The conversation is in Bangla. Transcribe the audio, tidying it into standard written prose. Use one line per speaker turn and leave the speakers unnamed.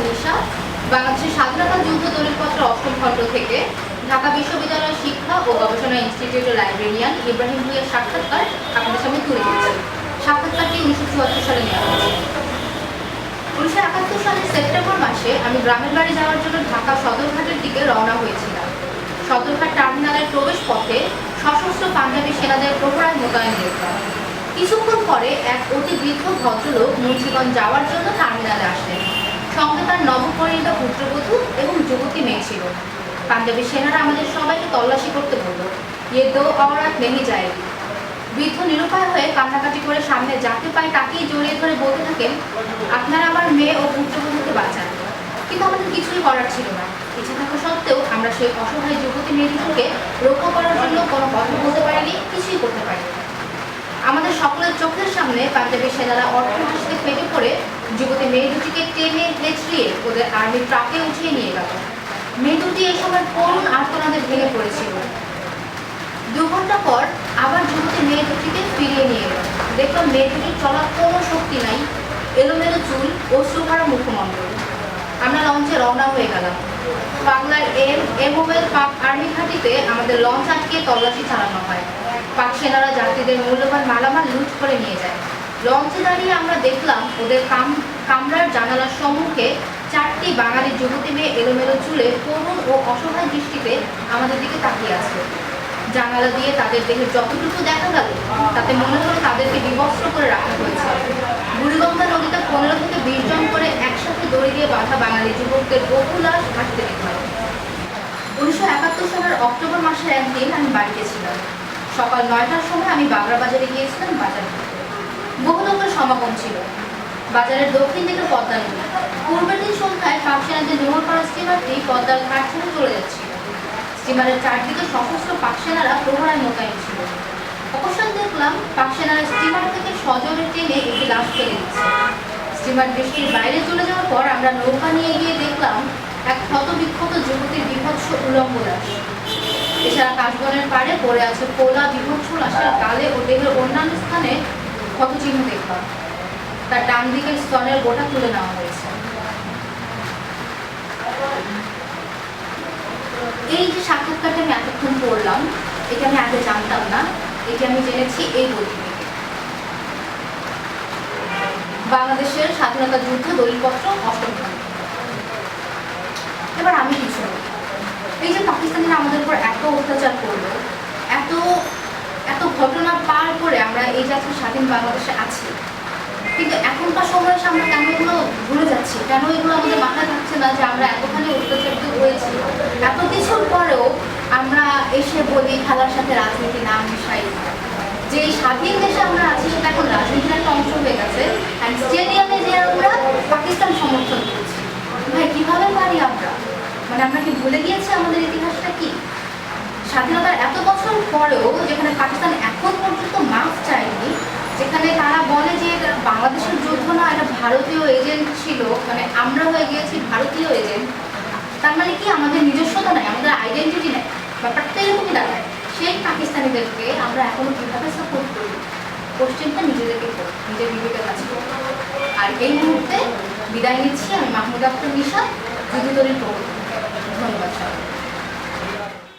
নিশা, বাংলাদেশের স্বাধীনতা যুদ্ধ দলিলপত্র অষ্টম খণ্ড থেকে ঢাকা বিশ্ববিদ্যালয় শিক্ষা ও গবেষণা ইনস্টিটিউটের লাইব্রেরিয়ান ইব্রাহিম ভূঁইয়ার সাক্ষাৎকার আপনাদের সামনে তুলে ধরছি। সাক্ষাৎকারটি 1974 সালে নেওয়া হয়েছে। 1971 সালের সেপ্টেম্বর মাসে আমি গ্রামের বাড়ি যাওয়ার জন্য ঢাকা সদরঘাটের দিকে রওনা হয়েছিলাম। সদরঘাট টার্মিনালের প্রবেশ পথে সশস্ত্র পাঞ্জাবি সেনাদের প্রহরায় মোতায়েন দেখলাম। কিছুক্ষণ পরে এক অতি বৃদ্ধ ভদ্রলোক মুন্সিগঞ্জ যাওয়ার জন্য টার্মিনালে আসলেন। সঙ্গে তার নবপরিণীতা পুত্রবধূ এবং যুবতী মেয়ে ছিল। পাঞ্জাবি সেনারা আমাদের সবাইকে তল্লাশি করতে বলল। ইয়ে দো औरत नहीं जाएगी। বৃদ্ধ নিরুপায় হয়ে কান্নাকাটি করে সামনে যাকে পায় তাকেই জড়িয়ে ধরে বলতে থাকেন, আপনারা আমার মেয়ে ও পুত্রবধূকে বাঁচান। কিন্তু আমাদের কিছুই করার ছিল না। ইচ্ছে থাকা সত্ত্বেও আমরা সেই অসহায় যুবতী মেয়ে দুটোকে রক্ষা করার জন্য কোনো কথা বলতে পারিনি, কিছুই করতে পারিনি। আমাদের সকলের চোখের সামনে পাঞ্জাবি সেনারা অট্টহাসিতে ফেটে পড়ে যুবতী মেয়ে দুটিকে টেনে হেঁচড়িয়ে ওদের আর্মি ট্রাকে উঠিয়ে নিয়ে গেল। মেয়ে দুটি এই সময় করুণ আর্তনাদে ভেঙে পড়েছিল। 2 ঘন্টা পর আবার যুবতী মেয়ে দুটিকে ফিরিয়ে নিয়ে এলো। দেখলাম মেয়ে দুটির চলার কোনো শক্তি নাই, এলোমেলো চুল, অশ্রুভরা মুখমণ্ডল। আমরা লঞ্চে রওনা হয়ে গেলাম। বাংলার এমওএল পাক আর্মি ঘাঁটিতে আমাদের লঞ্চ আটকে তল্লাশি চালানো হয়। পাক সেনারা যাত্রীদের মূল্যবান মালামাল লুট করে নিয়ে যায়। লঞ্চে দাঁড়িয়ে আমরা দেখলাম ওদের কামরার জানালার সম্মুখে 4টি বাঙালি যুবতী মেয়ে এলোমেলো চুলে করুণ ও অসহায় দৃষ্টিতে আমাদের দিকে তাকিয়ে আছে। জানালা দিয়ে তাদের দেহের যতটুকু দেখা গেল তাতে মনে হলো তাদেরকে বিবস্ত্র করে রাখা হয়েছে। বুড়িগঙ্গা নদীতে 15 থেকে 20 জন করে একসাথে দড়ি দিয়ে বাঁধা বাঙালি যুবকদের বহু লাশ ভাসতে দেখলাম। 1971 সালের অক্টোবর মাসের একদিন আমি বাড়িতে ছিলাম। সকাল 9টার সময় আমি বাগড়া বাজারে গিয়েছিলাম বাজার করতে। বহু লোকের সমাগম ছিল। বাজারের দক্ষিণ দিকে পদ্মা নদী। পূর্বের দিন সন্ধ্যায় পাক সেনাদের নোঙরপাড়া স্টিমারটি পদ্মার ঘাট ছেড়ে চলে যাচ্ছিল। স্টিমারের চারদিকে সশস্ত্র পাক সেনারা প্রহরায় মোতায়েন ছিল। অকস্মাৎ দেখলাম পাক সেনারা স্টিমার থেকে সজোরে টেনে একটি লাশ ফেলে দিচ্ছে। স্টিমার দৃষ্টির বাইরে চলে যাওয়ার পর আমরা নৌকা নিয়ে গিয়ে দেখলাম এক ক্ষতবিক্ষত যুবতীর বিভৎস উলঙ্গ লাশ। এছাড়া কাশবনের পাড়ে পড়ে আছে পোলা বিভৎস লাশের গালে ও দেহের অন্যান্য স্থানে ক্ষতচিহ্ন দেখলাম। তার ডান দিকের স্তনের গোটা তুলে নেওয়া হয়েছে। এই যে সাক্ষাৎকারটা আমি এতক্ষণ পড়লাম, এটা আমি আগে জানতাম না। এটি আমি জেনেছি এই বই থেকে। বাংলাদেশের স্বাধীনতা যুদ্ধ দলিলপত্র অষ্টম খণ্ড। এবার আমি কিছু এই যে পাকিস্তানিরা আমাদের উপর এত অত্যাচার করলো, এত এত ঘটনা পার করে আমরা এই জাতীয় স্বাধীন বাংলাদেশে আছি, কিন্তু এখনকার সময় এসে আমরা কেন এগুলো ভুলে যাচ্ছি? কেন এগুলো আমাদের মাথায় থাকছে না যে আমরা এতখানি অত্যাচারিত হয়েছি? এত কিছুর পরেও আমরা এসে বলি খেলার সাথে রাজনীতি না মিশাই। যে এই স্বাধীন দেশে আমরা আছি সেটা এখন রাজনীতির একটা অংশ হয়ে গেছে। অ্যান্ড স্টেডিয়ামে যে আমরা পাকিস্তান সমর্থন করছি, ভাই কিভাবে পারি আমরা? মানে আমরা কি ভুলে গিয়েছি আমাদের ইতিহাসটা কি? স্বাধীনতার এত বছর পরেও যেখানে পাকিস্তান এখন পর্যন্ত মাফ চায়নি, যেখানে তারা বলে যে বাংলাদেশের যুদ্ধ না, এটা ভারতীয় এজেন্ট ছিল, মানে আমরা হয়ে গিয়েছি ভারতীয় এজেন্ট, তার মানে কি আমাদের নিজস্বতা নাই, আমাদের আইডেন্টিটি নেই, ব্যাপারটা এরকমই দাঁড়ায়। সেই পাকিস্তানিদেরকে আমরা এখনো কিভাবে সাপোর্ট করি? কোশ্চেনটা নিজেদেরকে করি, নিজের বিবেকের কাছে। আর এই মুহূর্তে বিদায় নিচ্ছি আমি মাহমুদা আক্তার নিশা, যুদ্ধ দলিল প্রবর্তন। ধন্যবাদ সবাই।